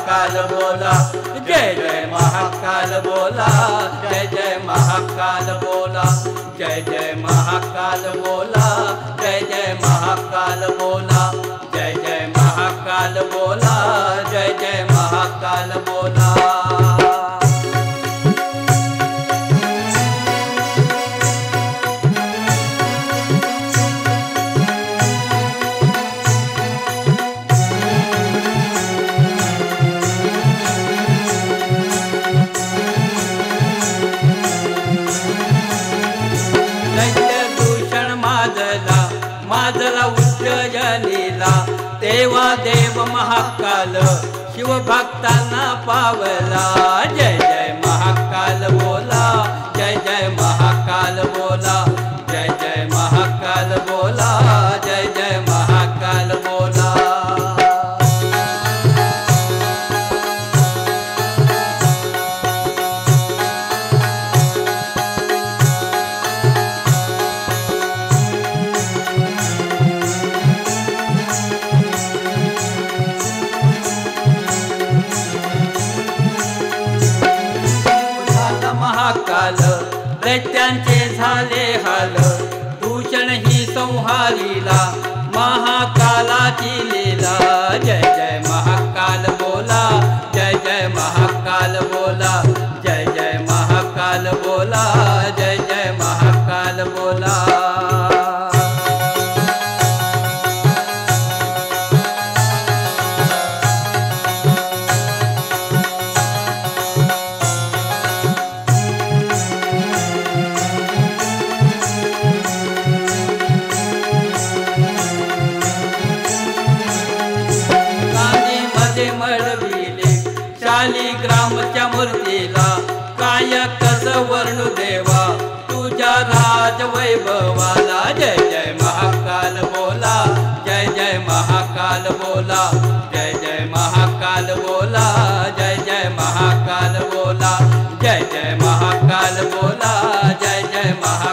महाकाल बोला, जय जय महाकाल बोला, जय जय महाकाल बोला, जय जय महाकाल बोला, जय जय महाकाल बोला, जय जय महाकाल बोला, जय जय महाकाल बोला। माजला उज्जयिनीला तेव्हा देव महाकाल शिवभक्तांना पावला, जय जय महाकाल बोला, जय जय महाकाल बोला, जय जय महाकाल बोला, जय जय महाकाल बोला। महाकाल दैत्यांचे झाले हाल, दूषण ही संहारीला महाकालाची लीला, जय जय महाकाल बोला, जय जय महाकाल बोला, जय जय महाकाल बोला, जय जय महाकाल बोला। शालिग्रामच्या मूर्तीला काय कस वर्णू देवा तुझ्या राजवैभवाला, जय जय महाकाल बोला, जय जय महाकाल बोला, जय जय महाकाल बोला, जय जय महाकाल बोला, जय जय महाकाल बोला, जय जय महाकाल।